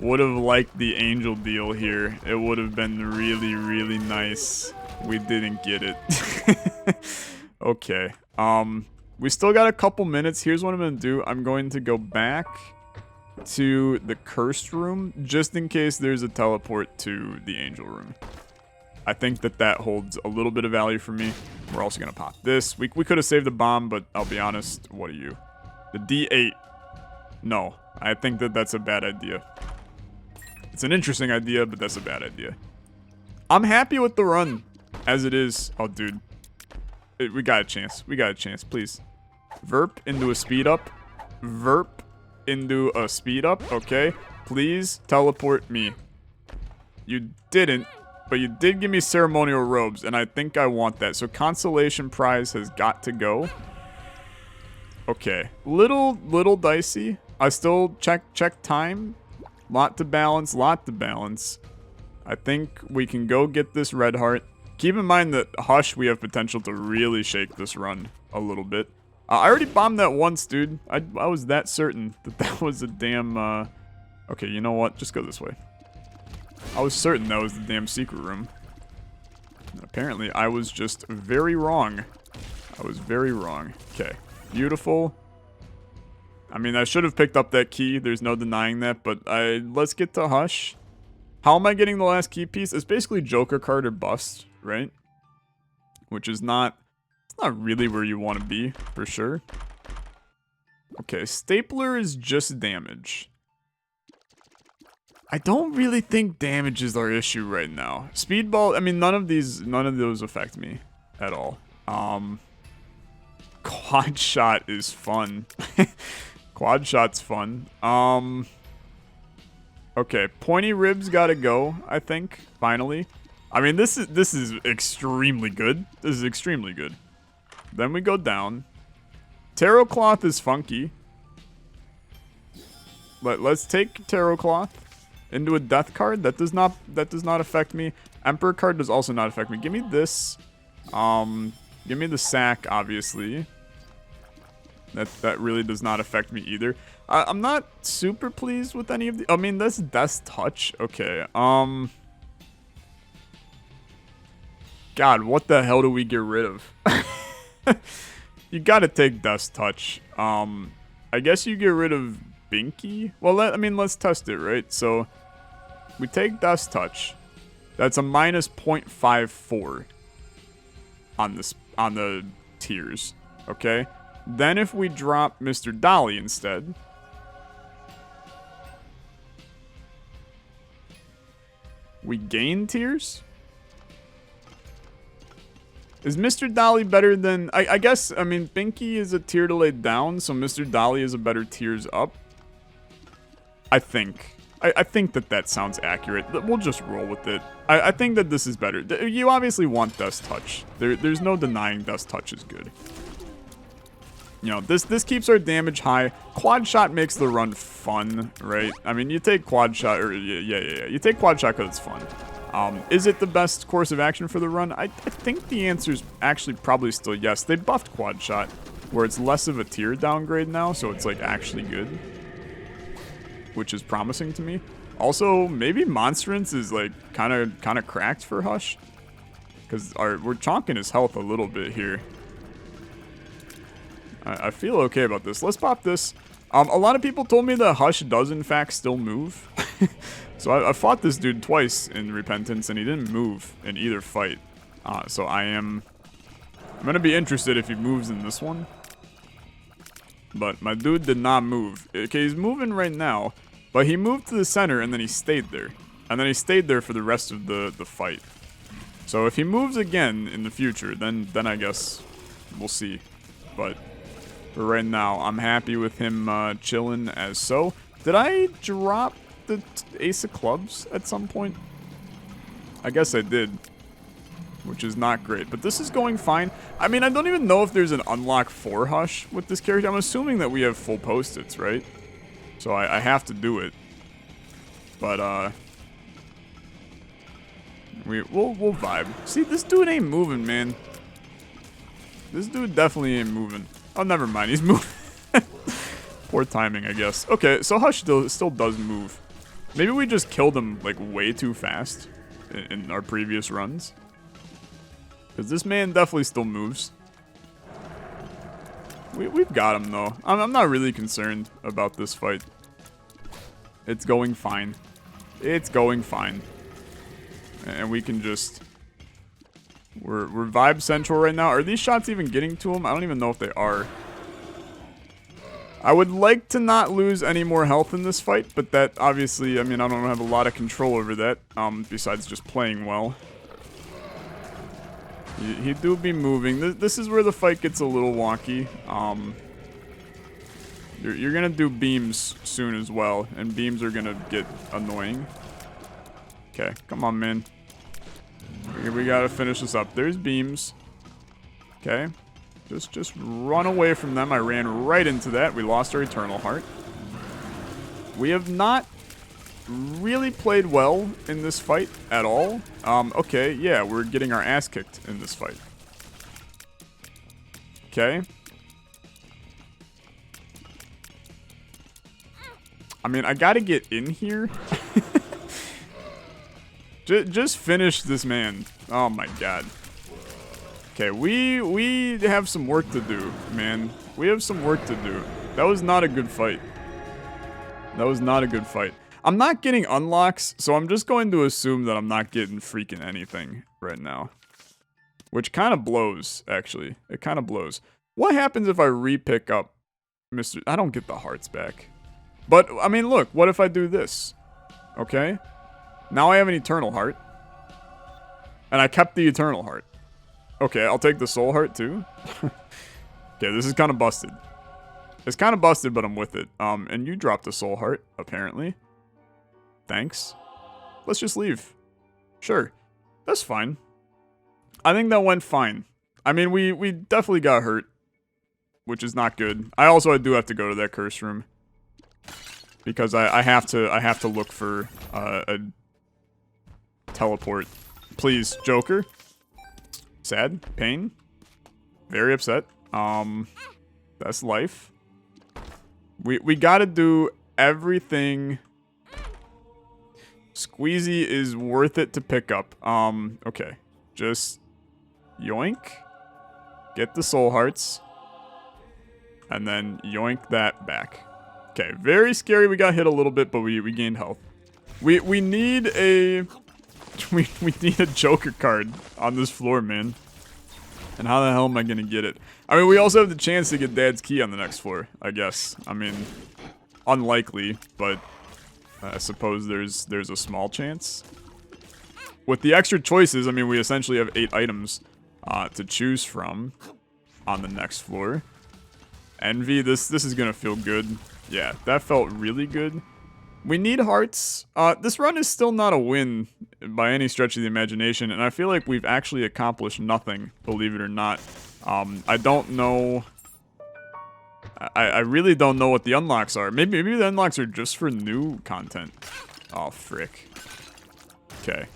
Would have liked the angel deal here. It would have been really, really nice. We didn't get it. Okay. We still got a couple minutes. Here's what I'm going to do. I'm going to go back to the cursed room just in case there's a teleport to the angel room. I think that that holds a little bit of value for me. We're also going to pop this. We could have saved the bomb, but I'll be honest. What are you? The D8. No. I think that that's a bad idea. It's an interesting idea, but that's a bad idea. I'm happy with the run as it is. Oh, dude. We got a chance. We got a chance, please. Verp into a speed up. Verp into a speed up. Okay. Please teleport me. You didn't, but you did give me ceremonial robes, and I think I want that. So consolation prize has got to go. Okay. Little dicey. I still check time. Lot to balance, lot to balance. I think we can go get this red heart. Keep in mind that Hush, we have potential to really shake this run a little bit. I already bombed that once, dude. I was that certain that that was a damn... Okay, you know what? Just go this way. I was certain that was the damn secret room. And apparently, I was just very wrong. I was very wrong. Okay, beautiful. I mean, I should have picked up that key. There's no denying that, but let's get to Hush. How am I getting the last key piece? It's basically Joker card or bust, right? Which is not... It's not really where you want to be, for sure. Okay, stapler is just damage. I don't really think damage is our issue right now. Speedball, I mean, none of those affect me at all. Quad shot is fun. Quad shot's fun. Okay, pointy ribs gotta go, I think, finally. I mean, this is extremely good. This is extremely good. Then we go down. Tarot cloth is funky. Let's take tarot cloth into a death card. That does not affect me. Emperor card does also not affect me. Give me this. Give me the sack, obviously. That really does not affect me either. I'm not super pleased with any of the... I mean, that's Death's Touch. Okay, God, what the hell do we get rid of? You gotta take Death's Touch. I guess you get rid of Binky? Well, I mean, let's test it, right? So, we take Death's Touch. That's a minus 0.54 on the tiers, okay? Then if we drop Mr. Dolly instead, we gain tiers? Is Mr. Dolly better than... I guess, I mean, Binky is a tier to lay down, so Mr. Dolly is a better tiers up. I think. I think that sounds accurate. We'll just roll with it. I think that this is better. You obviously want Death's Touch. There's no denying Death's Touch is good. You know, this keeps our damage high. Quad shot makes the run fun, right? I mean, you take quad shot, or yeah. You take quad shot because it's fun. Is it the best course of action for the run? I think the answer is actually probably still yes. They buffed quad shot, where it's less of a tier downgrade now, so it's like actually good, which is promising to me. Also, maybe Monstrance is like kind of cracked for Hush, because we're chonking his health a little bit here. I feel okay about this. Let's pop this. A lot of people told me that Hush does in fact still move. So I fought this dude twice in Repentance, and he didn't move in either fight. So I'm gonna be interested if he moves in this one. But my dude did not move. Okay, he's moving right now, but he moved to the center and then he stayed there. And then he stayed there for the rest of the fight. So if he moves again in the future, then I guess we'll see. But for right now, I'm happy with him chilling as so. Did I drop the Ace of Clubs at some point? I guess I did, which is not great. But this is going fine. I mean, I don't even know if there's an unlock for Hush with this character. I'm assuming that we have full post-its, right? So I have to do it. But we'll vibe. See, this dude ain't moving, man. This dude definitely ain't moving. Oh, never mind. He's moving. Poor timing, I guess. Okay, so Hush still does move. Maybe we just killed him, like, way too fast in our previous runs. Because this man definitely still moves. We've got him, though. I'm not really concerned about this fight. It's going fine. It's going fine. And we can just... We're vibe central right now. Are these shots even getting to him? I don't even know if they are. I would like to not lose any more health in this fight, but that obviously, I mean, I don't have a lot of control over that, besides just playing well. He do be moving. This is where the fight gets a little wonky. You're gonna do beams soon as well, and beams are gonna get annoying. Okay, come on, man. We gotta finish this up. There's beams. Okay. Just run away from them. I ran right into that. We lost our Eternal Heart. We have not really played well in this fight at all. Okay, yeah, we're getting our ass kicked in this fight. Okay. I mean, I gotta get in here. Just finish this man. Oh my god. Okay, we have some work to do, man. We have some work to do. That was not a good fight. That was not a good fight. I'm not getting unlocks, so I'm just going to assume that I'm not getting freaking anything right now. Which kind of blows, actually. It kind of blows. What happens if I re-pick up Mr. I don't get the hearts back. But, I mean, look, what if I do this? Okay? Now I have an Eternal Heart. And I kept the Eternal Heart. Okay, I'll take the Soul Heart, too. Okay, this is kind of busted. It's kind of busted, but I'm with it. And you dropped the Soul Heart, apparently. Thanks. Let's just leave. Sure. That's fine. I think that went fine. I mean, we definitely got hurt. Which is not good. I do have to go to that curse room. Because I have to look for a teleport. Please, Joker. Sad. Pain. Very upset. That's life. We gotta do everything. Squeezy is worth it to pick up. Okay. Just yoink. Get the soul hearts. And then yoink that back. Okay, very scary. We got hit a little bit, but we gained health. We need a we need a Joker card on this floor, man. And how the hell am I gonna get it? I mean, we also have the chance to get Dad's key on the next floor, I guess. I mean, unlikely, but I suppose there's a small chance. With the extra choices, I mean, we essentially have 8 items to choose from on the next floor. Envy, this is gonna feel good. Yeah, that felt really good. We need hearts. This run is still not a win by any stretch of the imagination, and I feel like we've actually accomplished nothing, believe it or not. I don't know... I really don't know what the unlocks are. Maybe the unlocks are just for new content. Oh, frick. Okay.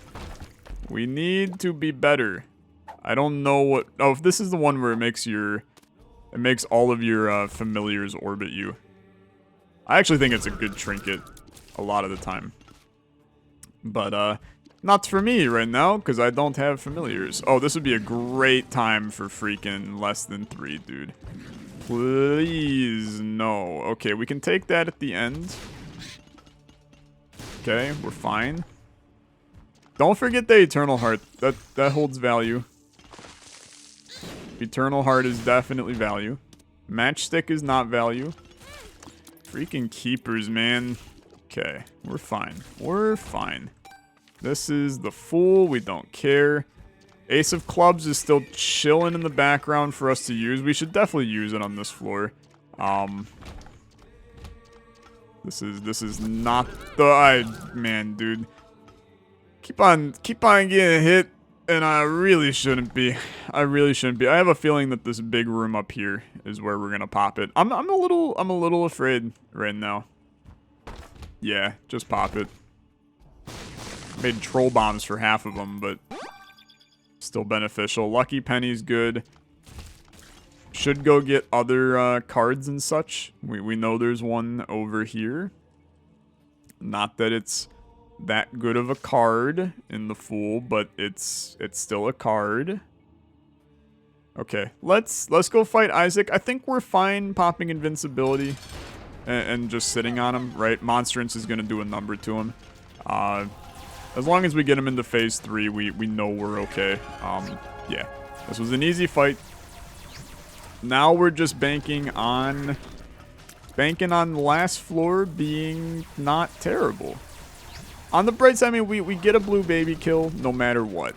We need to be better. I don't know what... Oh, if this is the one where it makes your... It makes all of your familiars orbit you. I actually think it's a good trinket a lot of the time. But, not for me right now, because I don't have familiars. Oh, this would be a great time for freaking less than 3, dude. Please, no. Okay, we can take that at the end. Okay, we're fine. Don't forget the Eternal Heart. That holds value. Eternal Heart is definitely value. Matchstick is not value. Freaking keepers, man. Okay, we're fine. We're fine. This is the Fool. We don't care. Ace of Clubs is still chilling in the background for us to use. We should definitely use it on this floor. This is not the... man, dude. Keep on getting hit. And I really shouldn't be. I really shouldn't be. I have a feeling that this big room up here is where we're gonna pop it. I'm a little afraid right now. Yeah, just pop it. Made troll bombs for half of them, but still beneficial. Lucky Penny's good. Should go get other cards and such. We know there's one over here. Not that it's that good of a card in the Fool, but it's still a card. Okay, let's go fight Isaac. I think we're fine popping invincibility and just sitting on him, right? Monstrance is gonna do a number to him. As long as we get him into phase 3, we know we're okay. Yeah, this was an easy fight. Now we're just banking on the last floor being not terrible. On the bright side, I mean, we get a blue baby kill no matter what.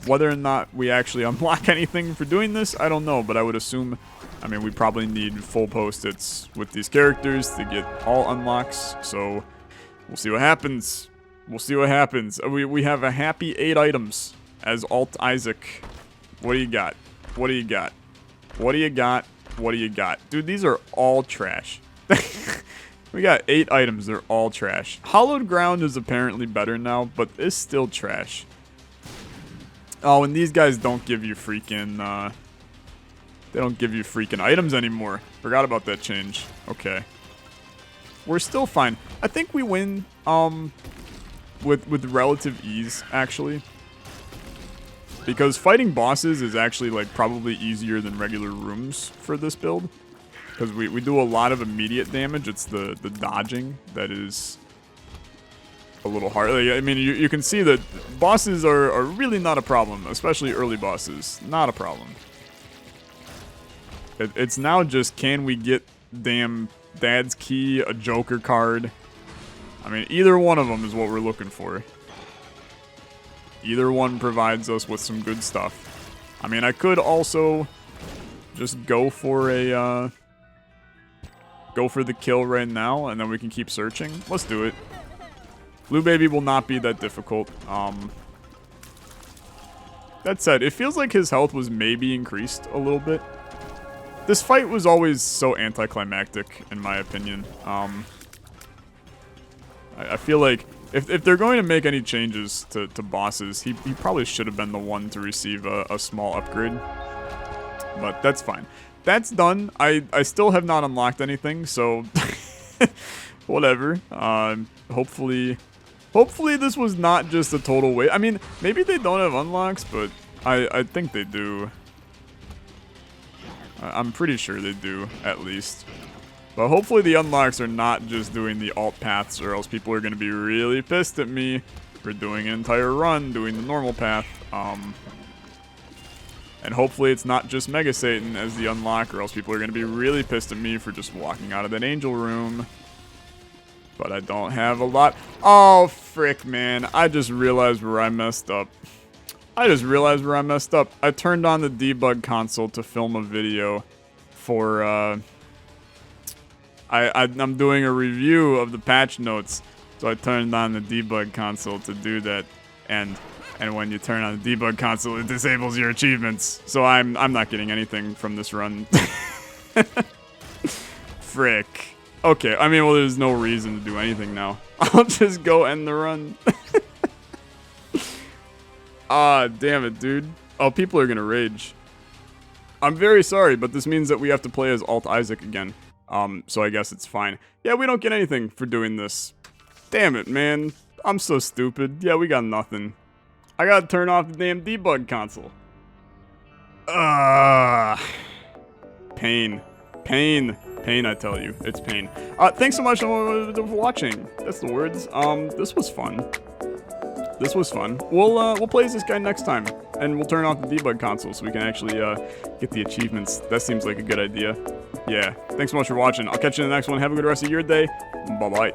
Whether or not we actually unlock anything for doing this, I don't know, but I would assume, I mean, we probably need full post-its with these characters to get all unlocks, so we'll see what happens. We'll see what happens. We have a happy 8 items as Alt Isaac. What do you got? What do you got? What do you got? What do you got? Dude, these are all trash. We got 8 items. They're all trash. Hallowed Ground is apparently better now, but it's still trash. Oh, and these guys don't give you freaking, they don't give you freaking items anymore. Forgot about that change. Okay. We're still fine. I think we win, with relative ease, actually. Because fighting bosses is actually, like, probably easier than regular rooms for this build. Because we do a lot of immediate damage. It's the dodging that is a little hard. Like, I mean, you can see that bosses are really not a problem. Especially early bosses. Not a problem. It's now just, can we get damn Dad's Key, a Joker card? I mean, either one of them is what we're looking for. Either one provides us with some good stuff. I mean, I could also just go for a, go for the kill right now, and then we can keep searching. Let's do it. Blue Baby will not be that difficult. That said, it feels like his health was maybe increased a little bit. This fight was always so anticlimactic, in my opinion. I feel like if they're going to make any changes to bosses, he probably should have been the one to receive a small upgrade. But that's fine. That's done. I still have not unlocked anything, so whatever. Hopefully this was not just a total waste. I mean, maybe they don't have unlocks, but I think they do. I'm pretty sure they do, at least. But hopefully the unlocks are not just doing the alt paths, or else people are going to be really pissed at me for doing an entire run, doing the normal path. And hopefully it's not just Mega Satan as the unlock, or else people are going to be really pissed at me for just walking out of that angel room. But I don't have a lot. Oh, frick, man. I just realized where I messed up. I turned on the debug console to film a video for, I'm doing a review of the patch notes, so I turned on the debug console to do that, and when you turn on the debug console, it disables your achievements, so I'm not getting anything from this run. Frick. Okay, I mean, well, there's no reason to do anything now. I'll just go end the run. Ah, damn it, dude. Oh, people are gonna rage. I'm very sorry, but this means that we have to play as Alt Isaac again. So I guess it's fine. Yeah, we don't get anything for doing this. Damn it, man. I'm so stupid. Yeah, we got nothing. I gotta turn off the damn debug console. Pain. Pain. Pain, I tell you. It's pain. Thanks so much for watching. That's the words. This was fun. This was fun. We'll play as this guy next time, and we'll turn off the debug console so we can actually get the achievements. That seems like a good idea. Yeah. Thanks so much for watching. I'll catch you in the next one. Have a good rest of your day. Bye-bye.